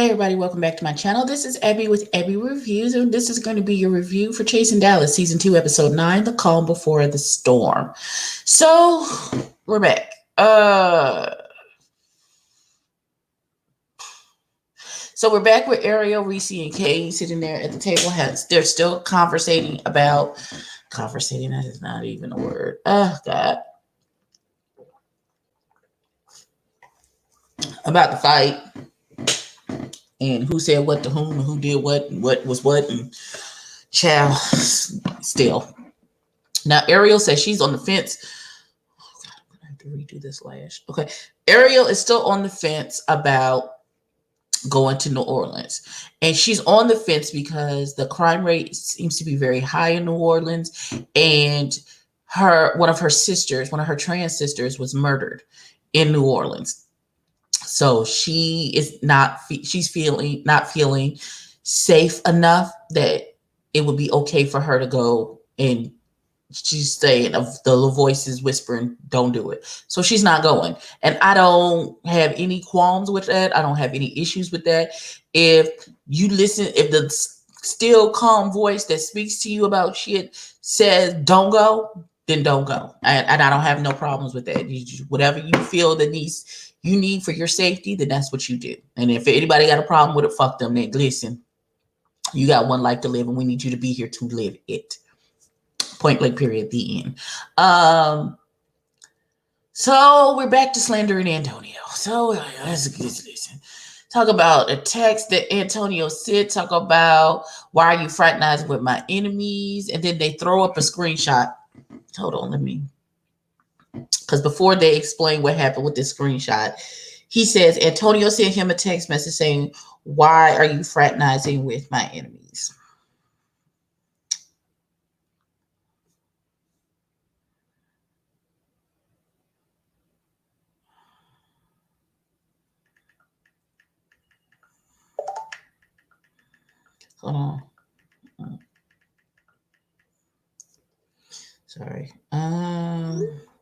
Hey everybody, welcome back to my channel. This is Abby with Abby Reviews, and this is going to be your review for Chasing Dallas Season 2, Episode 9, The Calm Before the Storm. So, we're back. So we're back with Ariel, Reese, and Kay sitting there at the table. They're still conversating. That is not even a word. Oh, God. About the fight. And who said what to whom, and who did what, and what was what, and child, still. Now, Ariel says she's on the fence. Oh, God, I'm going to have to redo this last. Okay. Ariel is still on the fence about going to New Orleans. And she's on the fence because the crime rate seems to be very high in New Orleans. And one of her trans sisters was murdered in New Orleans. So she's not feeling safe enough that it would be okay for her to go, and she's saying the little voices whispering, don't do it. So she's not going. And I don't have any qualms with that. I don't have any issues with that. If the still calm voice that speaks to you about shit says don't go, then don't go. And I don't have no problems with that. Whatever you feel that you need for your safety, then that's what you do. And if anybody got a problem with it, fuck them. Then listen, you got one life to live, and we need you to be here to live it. Point blank, period, the end. So we're back to slandering Antonio. So let's listen. Talk about a text that Antonio said. Talk about why are you fraternizing with my enemies? And then they throw up a screenshot. Hold on, because before they explain what happened with this screenshot, he says Antonio sent him a text message saying, why are you fraternizing with my enemies? Hold on. Sorry.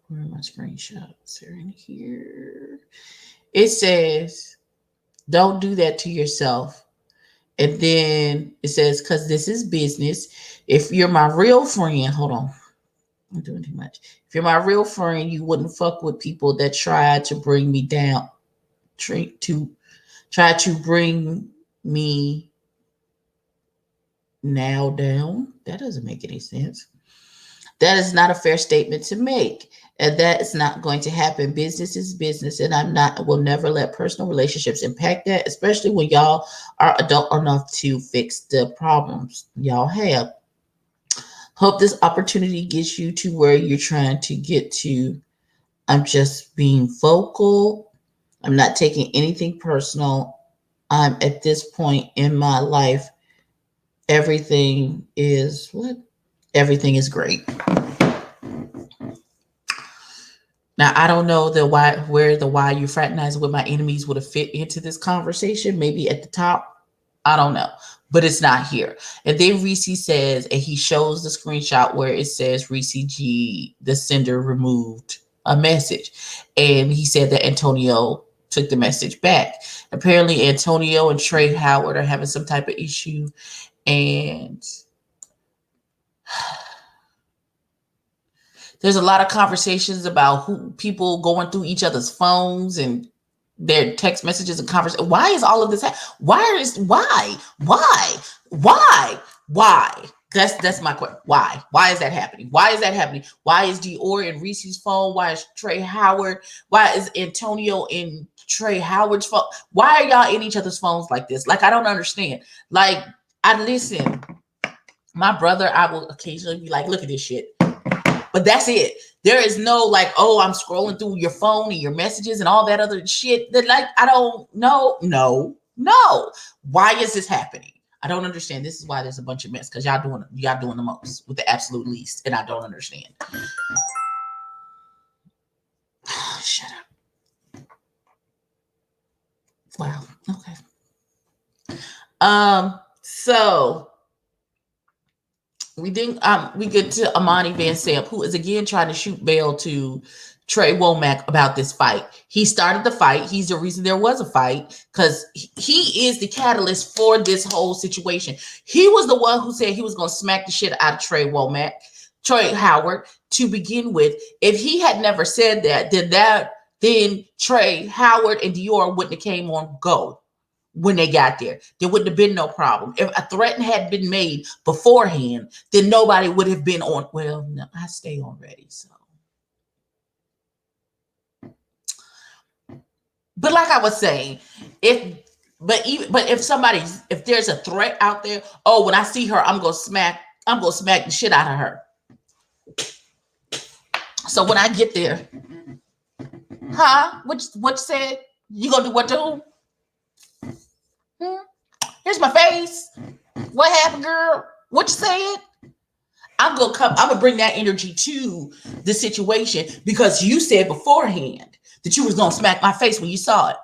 Where are my screenshots? They're in here. It says, don't do that to yourself. And then it says, because this is business. If you're my real friend, hold on. I'm doing too much. If you're my real friend, you wouldn't fuck with people that try to bring me down. Try to bring me now down. That doesn't make any sense. That is not a fair statement to make. And that is not going to happen. Business is business, and will never let personal relationships impact that, especially when y'all are adult enough to fix the problems y'all have. Hope this opportunity gets you to where you're trying to get to. I'm just being vocal. I'm not taking anything personal. I'm at this point in my life. Everything is great. Now, I don't know where the why you fraternizing with my enemies would have fit into this conversation. Maybe at the top. I don't know. But it's not here. And then Reese says, and he shows the screenshot where it says Reese G, the sender, removed a message. And he said that Antonio took the message back. Apparently, Antonio and Trey Howard are having some type of issue. And there's a lot of conversations about people going through each other's phones and their text messages and conversations. Why is all of this Why? That's my question. Why? Why is that happening? Why is that happening? Why is Dior in Reese's phone? Why is Trey Howard? Why is Antonio in Trey Howard's phone? Why are y'all in each other's phones like this? Like, I don't understand. Like, I listen. My brother, I will occasionally be like, look at this shit. But that's it. There is no like, oh, I'm scrolling through your phone and your messages and all that other shit. That, like, I don't know. No. Why is this happening? I don't understand. This is why there's a bunch of mess, because y'all doing the most with the absolute least, and I don't understand. Shut up. Wow. Okay. So we get to Amani Van Samp, who is again trying to shoot bail to Trey Womack about this fight. He started the fight. He's the reason there was a fight because he is the catalyst for this whole situation. He was the one who said he was going to smack the shit out of Trey Howard to begin with. If he had never said that, then Trey Howard and Dior wouldn't have came on go when they got there. There wouldn't have been no problem. If a threat had been made beforehand, then nobody would have been on. Well, no, I stay on ready, so. But like I was saying, if there's a threat out there, oh, when I see her, I'm gonna smack the shit out of her. So when I get there, huh? What you said? You gonna do what to who? Here's my face. What happened, girl? What you said? I'm gonna bring that energy to the situation because you said beforehand that you was gonna smack my face when you saw it.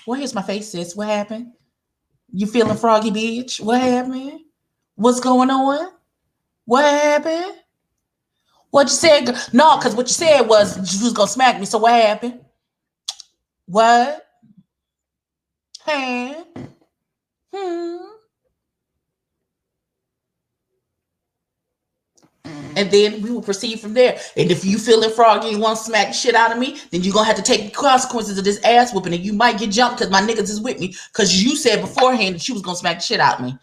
Well, here's my face, sis. What happened? You feeling froggy, bitch? What happened? What's going on? What happened? What you said? No, because what you said was you was gonna smack me. So what happened? What? Hey? And then we will proceed from there. And if you feeling froggy and want to smack the shit out of me, then you're going to have to take the consequences of this ass whooping. And you might get jumped because my niggas is with me. Because you said beforehand that you was going to smack the shit out of me.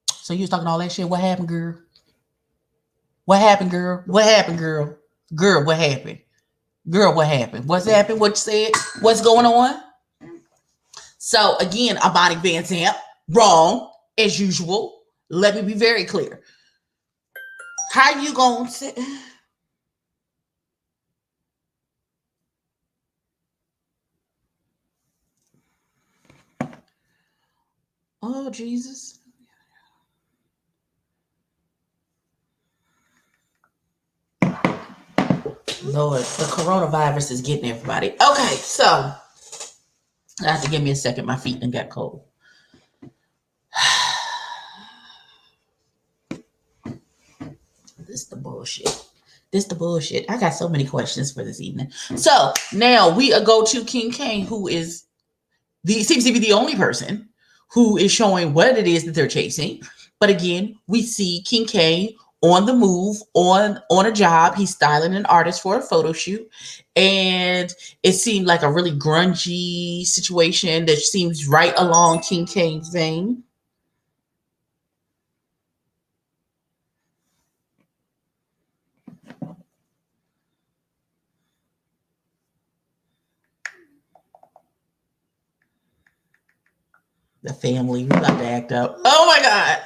So you was talking all that shit. What happened, girl? What happened, girl? What happened, girl? Girl, what happened? Girl, what happened? What's happened? What you said? What's going on? So again, Imani Van Zant, wrong as usual. Let me be very clear. How you gonna say? Oh, Jesus. Lord, the coronavirus is getting everybody. Okay, so I have to give me a second. My feet done got cold. This the bullshit. I got so many questions for this evening. So now we go to King Kane, who seems to be the only person who is showing what it is that they're chasing. But again, we see King Kane on the move, on a job. He's styling an artist for a photo shoot. And it seemed like a really grungy situation that seems right along King Kane's vein. The family, we about to act up. Oh my God.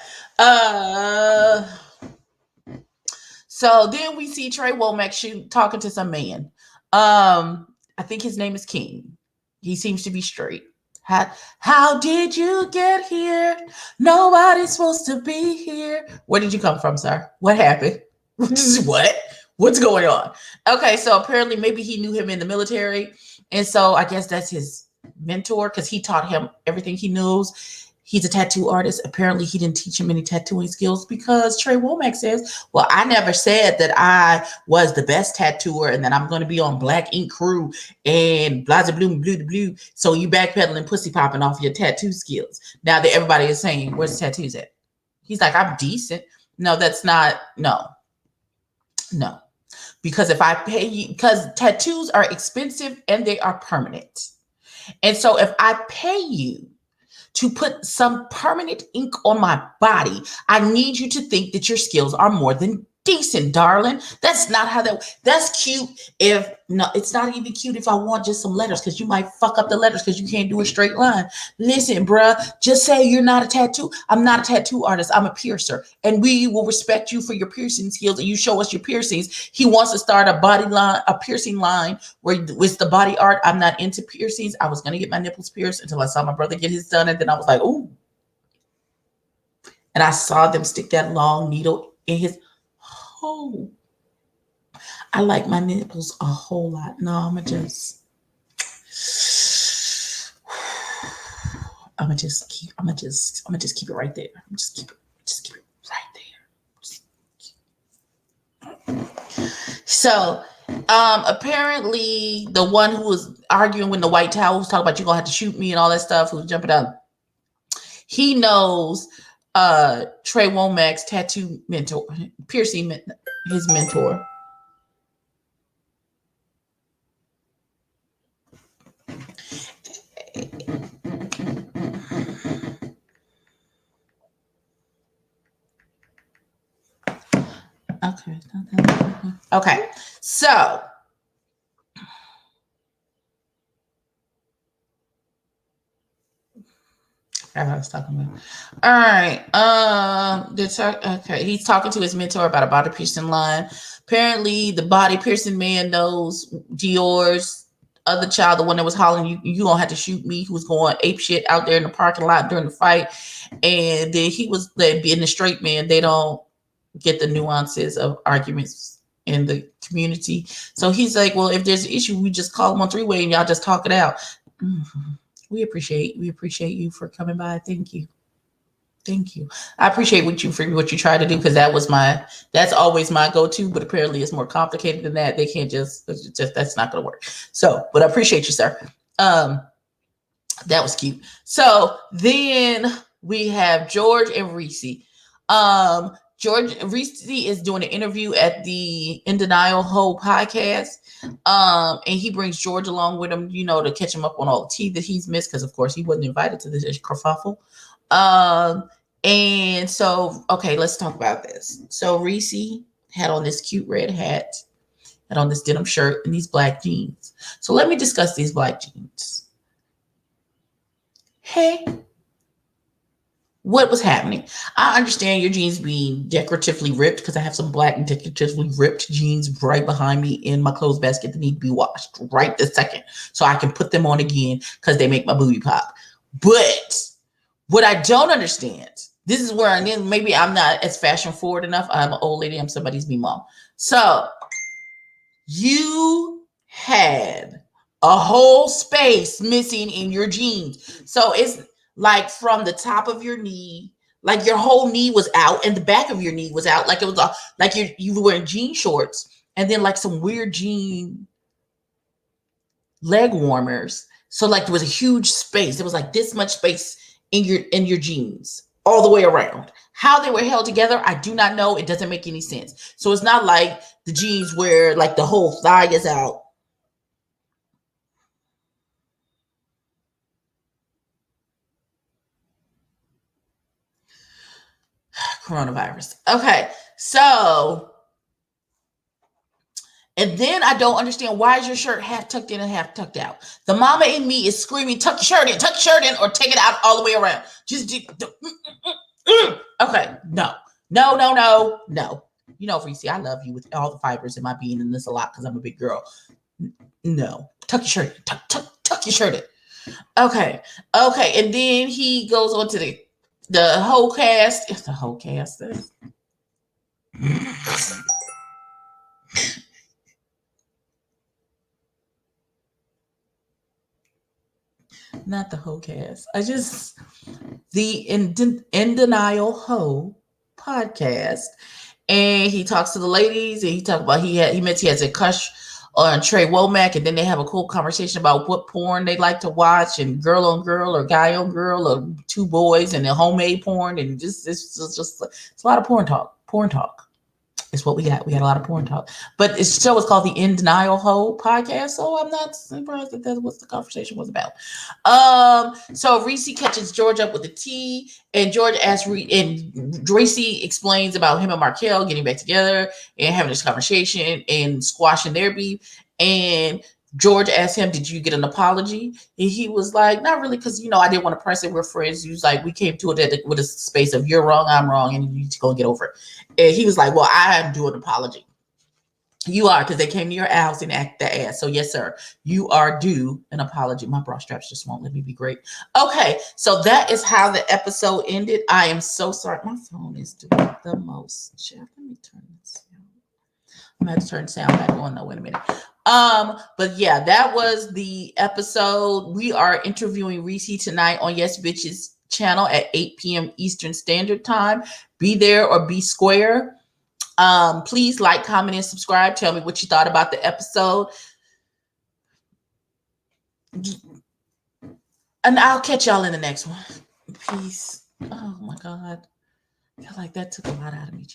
So then we see Trey Womack talking to some man. I think his name is King. He seems to be straight. How did you get here? Nobody's supposed to be here. Where did you come from, sir? What happened? What? What's going on? Okay, so apparently maybe he knew him in the military. And so I guess that's his mentor because he taught him everything he knows. He's a tattoo artist. Apparently, he didn't teach him any tattooing skills because Trey Womack says, well, I never said that I was the best tattooer and that I'm going to be on Black Ink Crew and blah, blah, blue, blue, blue. So you backpedaling, pussy popping off your tattoo skills. Now that everybody is saying, where's the tattoos at? He's like, I'm decent. No, that's not. No. Because if I pay you, because tattoos are expensive and they are permanent. And so if I pay you to put some permanent ink on my body, I need you to think that your skills are more than decent, darling. That's not how that's cute. It's not even cute if I want just some letters because you might fuck up the letters because you can't do a straight line. Listen, bruh, just say you're not a tattoo. I'm not a tattoo artist. I'm a piercer. And we will respect you for your piercing skills and you show us your piercings. He wants to start a piercing line where with the body art. I'm not into piercings. I was going to get my nipples pierced until I saw my brother get his done. And then I was like, ooh. And I saw them stick that long needle in his. Oh, I like my nipples a whole lot. No, I'm gonna just keep it right there. Just keep it right there. So apparently the one who was arguing with the white towel, who's talking about you gonna have to shoot me and all that stuff, who's jumping out, he knows Trey Womack's tattoo mentor, piercing his mentor. Okay. Okay. So I was talking about. All right. Okay. He's talking to his mentor about a body piercing line. Apparently, the body piercing man knows Dior's other child, the one that was hollering, "You gonna have to shoot me," who was going ape shit out there in the parking lot during the fight. And then he was being the straight man. They don't get the nuances of arguments in the community. So he's like, "Well, if there's an issue, we just call them on three-way and y'all just talk it out." Mm-hmm. We appreciate you for coming by. Thank you. Thank you. I appreciate what you try to do, because that's always my go-to, but apparently it's more complicated than that. They can't just that's not gonna work. So, but I appreciate you, sir. That was cute. So then we have George and Reese. George Reese is doing an interview at the In Denial Ho podcast. And he brings George along with him, to catch him up on all the tea that he's missed, because of course he wasn't invited to this kerfuffle. And so, okay, let's talk about this. So Reese had on this cute red hat, had on this denim shirt, and these black jeans. So let me discuss these black jeans. Hey, what was happening? I understand your jeans being decoratively ripped, because I have some black and decoratively ripped jeans right behind me in my clothes basket that need to be washed right this second, so I can put them on again, because they make my booty pop. But what I don't understand, this is where maybe I'm not as fashion forward enough. I'm an old lady. I'm somebody's me mom. So you had a whole space missing in your jeans. So it's like from the top of your knee, like your whole knee was out, and the back of your knee was out. Like it was like you were wearing jean shorts, and then like some weird jean leg warmers. So like there was a huge space. There was like this much space in your jeans all the way around. How they were held together, I do not know. It doesn't make any sense. So it's not like the jeans where like the whole thigh is out. Coronavirus. Okay, so, and then I don't understand, why is your shirt half tucked in and half tucked out? The mama in me is screaming, tuck your shirt in, or take it out all the way around. Just okay, no. Reese, I love you with all the fibers in my being, and this a lot because I'm a big girl. No, tuck your shirt in. Tuck your shirt in. Okay, and then he goes on to the whole cast. It's the whole cast. Not the whole cast. The In Denial Ho podcast. And he talks to the ladies, and he talked about he has a crush on Trey Womack, and then they have a cool conversation about what porn they like to watch, and girl on girl or guy on girl or two boys, and the homemade porn, and it's a lot of porn talk. It's what we got. We got a lot of porn talk. But the show is called the In Denial Ho podcast, so I'm not surprised that that's what the conversation was about. So Reese catches George up with the tea, and George asks and Reese explains about him and Markel getting back together and having this conversation and squashing their beef. And George asked him, "Did you get an apology?" And he was like, "Not really, because I didn't want to press it. We're friends." He was like, "We came to it with a space of you're wrong, I'm wrong, and you need to go and get over it." And he was like, "Well, I am doing an apology." "You are, because they came to your house and acted the ass. So yes, sir, you are due an apology." My bra straps just won't let me be great. Okay, so that is how the episode ended. I am so sorry. My phone is doing the most. Let me turn this down. I'm gonna have to turn the sound back on though. Wait a minute. But yeah, that was the episode. We are interviewing Reese tonight on Yes Bitches channel at 8 p.m. Eastern Standard Time. Be there or be square. Please like, comment, and subscribe. Tell me what you thought about the episode. And I'll catch y'all in the next one. Peace. Oh my God. I feel like that took a lot out of me.